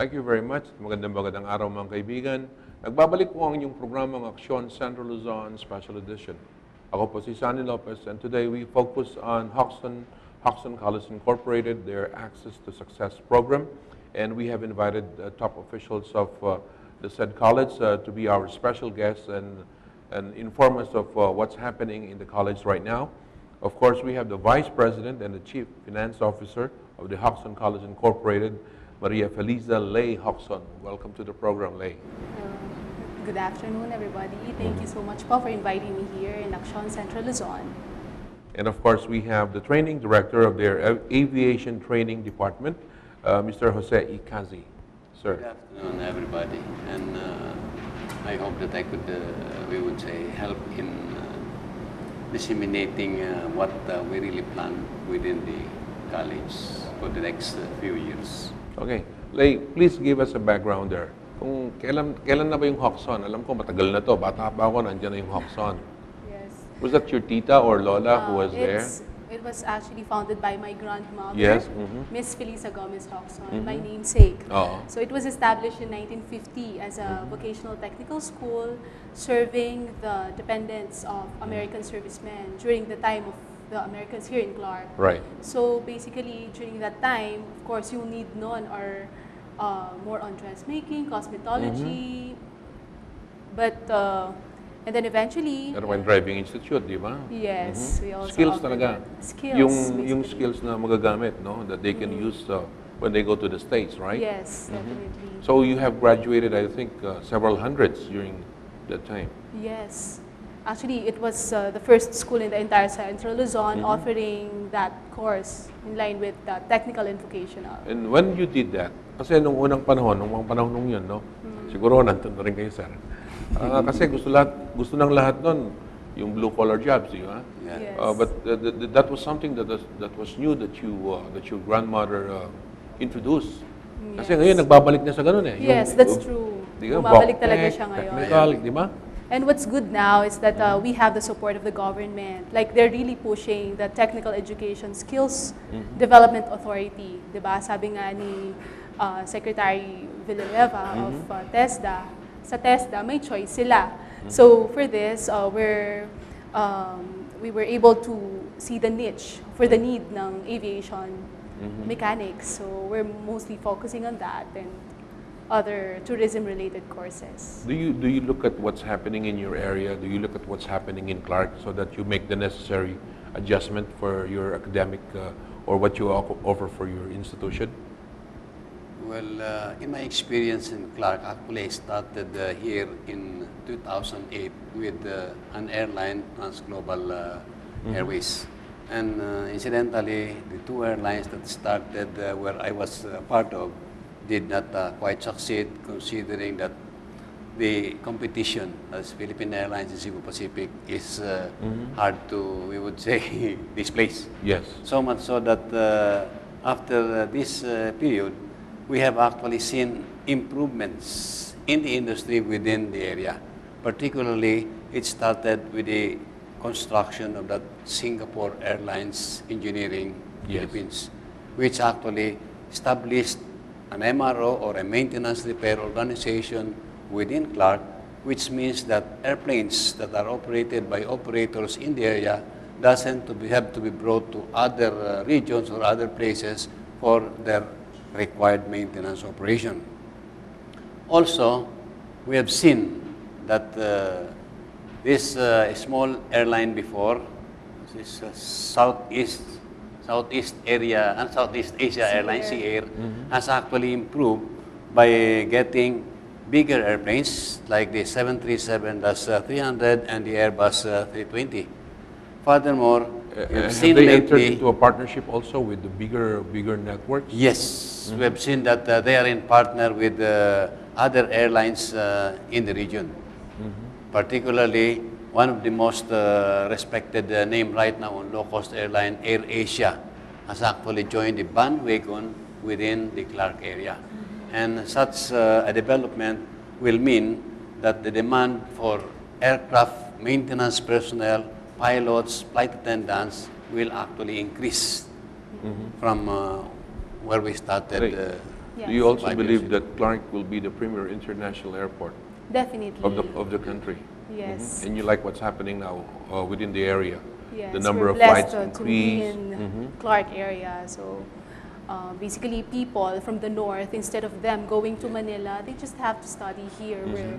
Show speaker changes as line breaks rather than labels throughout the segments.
Thank you very much. Magandang araw mga kaibigan. Nagbabalik po ang inyong programang Aksyon Central Luzon Special Edition. Ako po si Sunny Lopez, and today we focus on Jocson College Incorporated, their Access to Success program. And we have invited top officials of the said college to be our special guests and inform us of what's happening in the college right now. Of course, we have the Vice President and the Chief Finance Officer of the Jocson College Incorporated, Maria Feliza Lay Jocson. Welcome to the program, Lay.
Good afternoon, everybody. Thank you so much po for inviting me here in Aksyon Central Luzon.
And of course, we have the Training Director of their Aviation Training Department, Mr. Jose Ikazi. Sir.
Good afternoon, everybody. And I hope that I could, we would say, help in disseminating what we really plan within the college for the next few years.
Okay. Lay, please give us a background there. Kung kailan na ba yung Jocson? Alam ko, matagal na to. Bata pa ako, nandiyan na yung Jocson.
Yes.
Was that your tita or lola who was there?
It was actually founded by my grandmother,
Yes.
Miss Felisa Gomez Jocson, my namesake.
Oo.
So it was established in 1950 as a vocational technical school serving the dependents of American servicemen during the time of the Americans here in Clark.
Right.
So basically, during that time, of course, yung need noon are more on dressmaking, cosmetology, but and then eventually,
Airline Driving Institute, di ba?
yes, we also
Skills
offer
talaga.
that. Skills,
Yung
basically.
skills na magagamit, no? That they can use when they go to the States, right?
Yes, definitely.
So you have graduated, I think, several hundreds during that time.
Yes. Actually, it was the first school in the entire Central Luzon offering that course in line with technical and vocational.
And when you did that, kasi nung unang panahon, nung mga panahon nung yun, no? Siguro nandun na rin kayo, sir. Kasi gusto ng lahat nun, yung blue-collar jobs, di ba?
Yes.
But that was something that was new that your grandmother introduced. Kasi
Yes.
ngayon, nagbabalik na sa ganun eh.
Yes, that's true.
Di ba?
Bumabalik talaga
Voctech,
siya ngayon.
Technical, di ba?
And what's good now is that we have the support of the government. Like, they're really pushing the Technical Education Skills Development Authority. Diba? Sabi nga ni Secretary Villanueva of TESDA, sa TESDA, may choice sila. So, for this, we were able to see the niche for the need ng aviation mechanics. So, we're mostly focusing on that and other tourism-related courses.
Do you look at what's happening in your area? Do you look at what's happening in Clark so that you make the necessary adjustment for your academic or what you offer for your institution?
Well, in my experience in Clark, actually I started here in 2008 with an airline, Transglobal Airways. And incidentally, the two airlines that started where I was part of did not quite succeed, considering that the competition as Philippine Airlines and Cebu Pacific is hard to, we would say, displace.
Yes.
So much so that after this period, we have actually seen improvements in the industry within the area. Particularly, it started with the construction of that Singapore Airlines Engineering Philippines, which actually established an MRO or a maintenance repair organization within Clark, which means that airplanes that are operated by operators in the area doesn't have to be brought to other regions or other places for their required maintenance operation. Also, we have seen that this small airline before, this Southeast Area and Southeast Asia Airlines, Sea Air, has actually improved by getting bigger airplanes like the 737-300 and the Airbus 320. Furthermore, we've seen
have they entered
lately,
into a partnership also with the bigger networks?
yes, we have seen that they are in partner with other airlines in the region. Particularly, one of the most respected name right now on low-cost airline, Air Asia, has actually joined the bandwagon within the Clark area. And such a development will mean that the demand for aircraft maintenance personnel, pilots, flight attendants will actually increase from where we started.
Do you
Yes.
also
5 years
believe
ago.
that Clark will be the premier international airport
Definitely.
of the country?
Yes.
And you like what's happening now within the area?
Yes,
The number
we're
of
blessed
flights
to be
increase.
in Clark area. So basically, people from the north, instead of them going to Manila, they just have to study here, where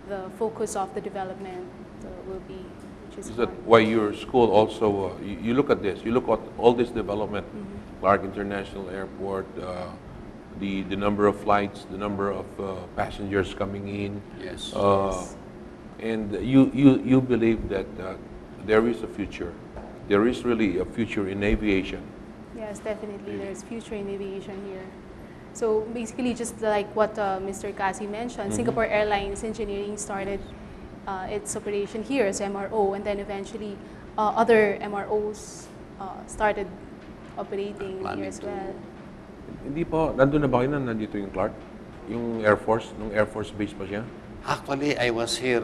the focus of the development will be. Which is
Is that
Clark.
why your school also, you look at this, you look at all this development, Clark International Airport, the number of flights, the number of passengers coming in,
Yes.
Yes.
and you believe that there is a future. There is really a future in aviation.
Yes, definitely. There's future in aviation here. So basically, just like what Mr. Kasi mentioned, Singapore Airlines Engineering started its operation here as MRO, and then eventually other MROs started operating
Planning
here as
to-
well.
Hindi po, nandun na ba kayo na nandito yung Clark? Yung Air Force, nung Air Force base pa siya?
Actually, I was here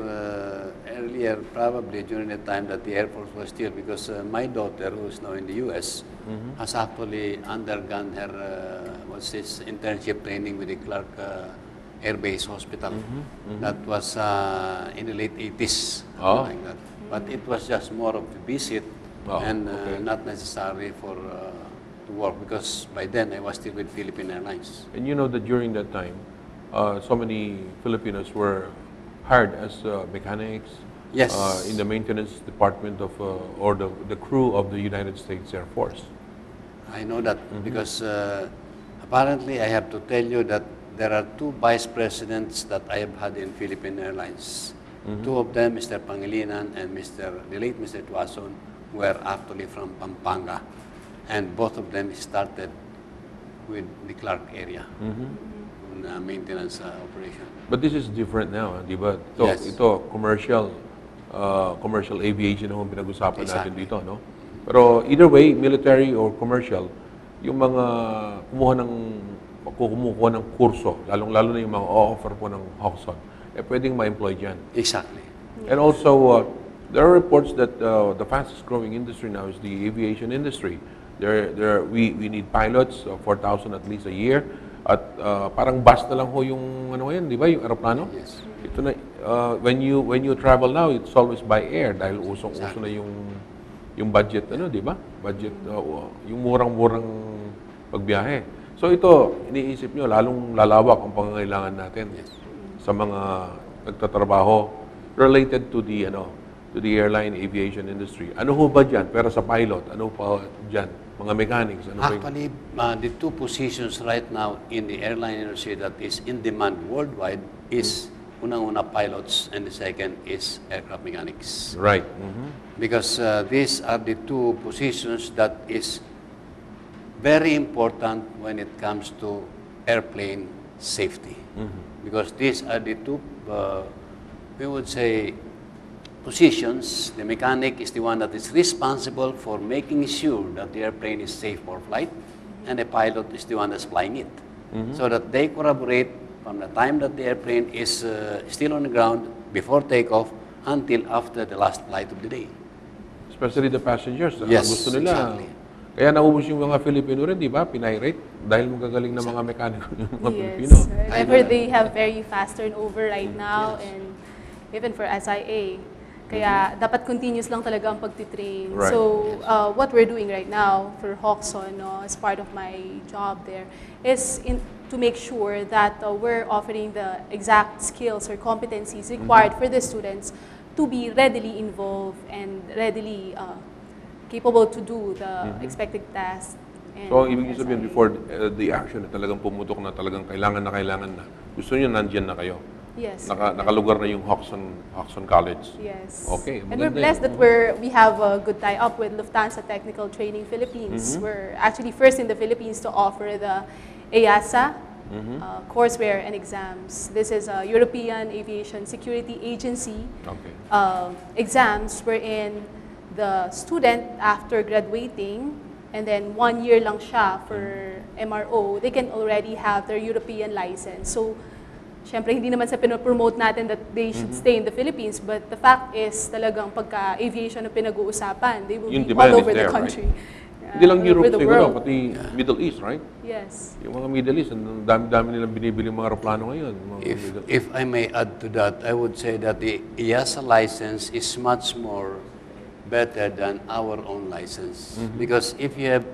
earlier, probably during the time that the Air Force was still, because my daughter, who is now in the U.S., has actually undergone her what's this internship training with the Clark Air Base Hospital. That was in the late 80s,
Oh.
like that. But it was just more of a visit
Oh,
and
okay.
not necessarily for to work, because by then I was still with Philippine Airlines.
And you know that during that time, so many Filipinos were hired as mechanics
Yes.
in the maintenance department of, or the crew of the United States Air Force.
I know that because apparently I have to tell you that there are two vice presidents that I have had in Philippine Airlines. Two of them, Mr. Pangilinan and the late Mr. Jocson, were actually from Pampanga. And both of them started with the Clark area on maintenance operation.
But this is different now, di ba? Ito,
Yes.
ito commercial aviation naman pinag-usapan natin
Exactly.
dito, no? Pero either way, military or commercial, yung mga kumukuha ng kurso, lalong-lalo na yung mga offer po ng Hoxton, pwedeng ma-employ dyan.
Exactly.
And also, there are reports that the fastest growing industry now is the aviation industry. We need pilots, 4,000 at least a year. At parang bus na lang ho yung ano ngayon, di ba? Yung aeroplano.
Yes.
Ito na, when you travel now, it's always by air dahil usong-uso na yung budget, ano, di ba? Budget, yung murang-murang pagbiyahe. So ito, iniisip nyo, lalong lalawak ang pangangailangan natin sa mga nagtatrabaho related to the airline aviation industry. Ano ho ba dyan? Pero sa pilot, ano pa dyan? Mga mechanics, ano ba yung...
Actually, the two positions right now in the airline industry that is in demand worldwide is unang-una pilots and the second is aircraft mechanics.
Right.
Because these are the two positions that is very important when it comes to airplane safety. Because these are the two, we would say, positions. The mechanic is the one that is responsible for making sure that the airplane is safe for flight, and the pilot is the one that's flying it. So that they corroborate from the time that the airplane is still on the ground before takeoff until after the last flight of the day.
Especially the passengers.
Yes,
gusto nila.
exactly.
Kaya naubos yung mga Filipino rin, di ba? Pinirate. Dahil magagaling na mga mekaniko yung mga Filipino.
Yes. Remember, they have very fast turnover right now, and even for SIA. Kaya dapat continuous lang talaga ang pagtitrain.
Right.
So what we're doing right now for Hoxton, as part of my job there, is to make sure that we're offering the exact skills or competencies required for the students to be readily involved and readily capable to do the expected tasks. And
So, ibig sabihin,
SIA.
before the action, talagang pumutok na talagang kailangan na. Gusto nyo, nandyan na kayo.
Yes.
Nakalugar na yung Hoxton College.
Yes.
Okay,
And we're
maganda
blessed
yun.
that we have a good tie-up with Lufthansa Technical Training Philippines. We're actually first in the Philippines to offer the EASA courseware and exams. This is a European Aviation Security Agency
Okay.
exams wherein the student, after graduating, and then 1 year lang siya for MRO, they can already have their European license. So, syempre, hindi naman sa pinopromote natin that they should stay in the Philippines, but the fact is talagang pagka-aviation ang pinag-uusapan, they will
Yung
be
demand
all
is
over
there,
the country.
Hindi lang
all
Europe
over the
siguro,
world.
pati Middle East, right?
Yes.
Yung mga Middle East, ang dami-dami nilang binibili mga aeroplano ngayon. Mga Middle East.
If I may add to that, I would say that the EASA license is much more better than our own license. Because if you have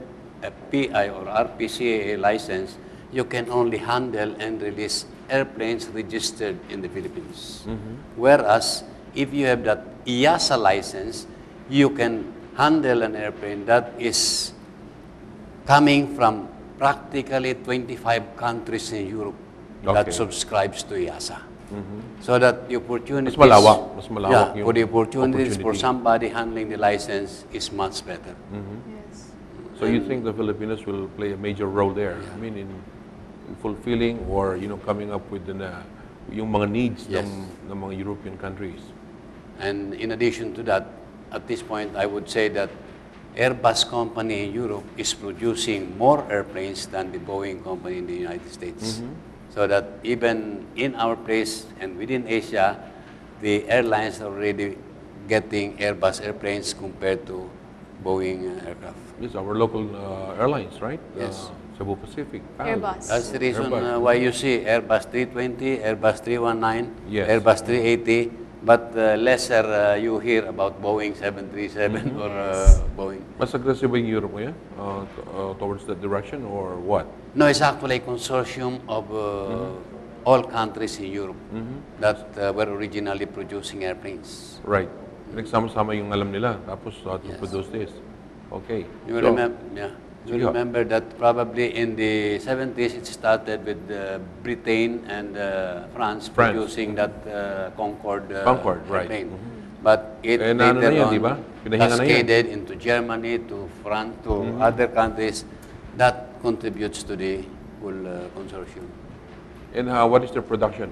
a PI or RPCAA license, you can only handle and release airplanes registered in the Philippines. Whereas, if you have that EASA license, you can handle an airplane that is coming from practically 25 countries in Europe that
Okay.
subscribes to EASA. So that the opportunities...
Mas malawak
yeah,
yung
for the opportunities for
opportunity.
somebody handling the license is much better.
Yes.
So you think the Filipinos will play a major role there? I mean, in fulfilling or coming up with yung mga needs
Yes.
ng mga European countries.
And in addition to that, at this point, I would say that Airbus company in Europe is producing more airplanes than the Boeing company in the United States. So that even in our place and within Asia, the airlines are already getting Airbus airplanes compared to Boeing aircraft.
Yes, our local airlines, right?
Yes.
Cebu Pacific, PAL.
Airbus.
That's the reason
Airbus.
why you see Airbus 320, Airbus 319,
Yes.
Airbus 380, but lesser you hear about Boeing 737 or
Yes.
Boeing.
Mas aggressive ba yung Europe ngayon towards that direction or what?
No, it's actually a consortium of all countries in Europe that were originally producing airplanes.
Right. Nagsama-sama yung alam nila, tapos to
Yes.
produce this. Okay.
You
So,
remember, yeah. You
Yeah.
remember that probably in the 70s it started with Britain and France producing that Concorde,
Concorde, right.
airplane. But it
Eh, naano na
later
yan,
on
di ba? Pinahinga na yan.
cascaded into Germany, to France, to other countries. That contributes to the whole consortium.
And what is their production?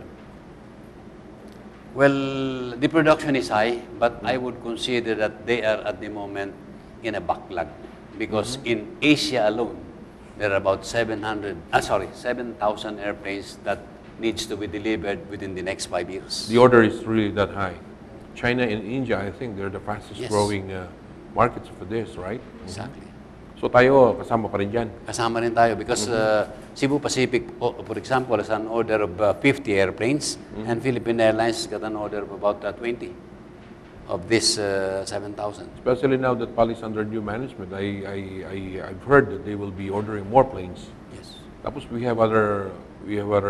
Well, the production is high, but I would consider that they are at the moment in a backlog. Because in Asia alone, there are about 7,000 airplanes that needs to be delivered within the next 5 years.
The order is really that high. China and India, I think they're the fastest
Yes.
growing markets for this, right?
Exactly.
So tayo, kasama pa rin dyan.
Kasama rin tayo because Cebu Pacific, for example, has an order of 50 airplanes, and Philippine Airlines got an order of about 20 of this 7,000.
Especially now that PAL is under new management, I've heard that they will be ordering more planes.
Yes.
Tapos we have other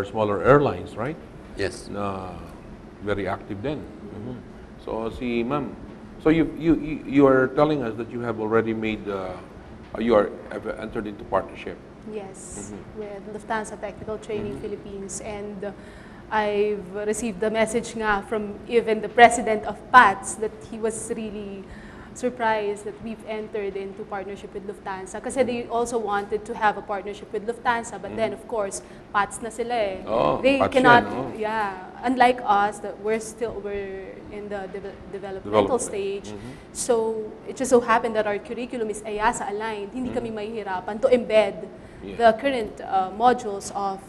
smaller airlines, right?
Yes.
Na very active then. So si Ma'am, so you are telling us that you have already made have entered into partnership.
Yes, with Lufthansa Technical Training Philippines, and I've received the message nga from even the president of PATS that he was really surprised that we've entered into partnership with Lufthansa kasi they also wanted to have a partnership with Lufthansa, but then of course PATS na sila eh.
Oh,
They
PATS
cannot,
yan, oh.
yeah, unlike us that we're in the developmental
Development.
stage. So it just so happened that our curriculum is EASA aligned. Hindi kami mahihirapan to embed the current modules of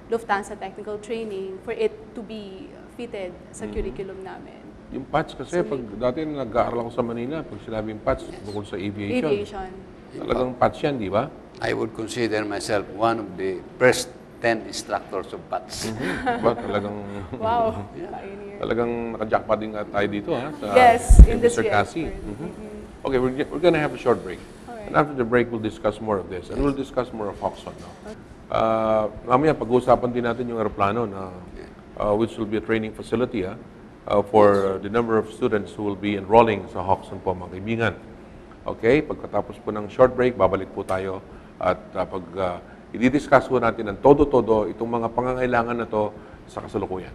Lufthansa Technical Training for it to be fitted sa curriculum namin.
Yung PATS kasi, pag dati nag-aaral ako sa Manila, pag sinabing PATS, tungkol sa aviation.
Aviation.
Talagang PATS yan, di ba?
I would consider myself one of the first 10 instructors of PATS.
Diba? Talagang,
Wow. Pioneer.
talagang naka-jackpot din nga tayo dito, ha? Sa
Yes,
kay
industry
Mr. Cassie.
expert.
Okay, we're gonna have a short break.
Alright.
And after the break, we'll discuss more of this. And we'll discuss more of Hoxton now. Mamaya, pag-uusapan din natin yung aeroplano na which will be a training facility for the number of students who will be enrolling sa Hoxton po, mga kaibigan. Okay, pagkatapos po ng short break, babalik po tayo at i-discuss po natin ng todo-todo itong mga pangangailangan na to sa kasalukuyan.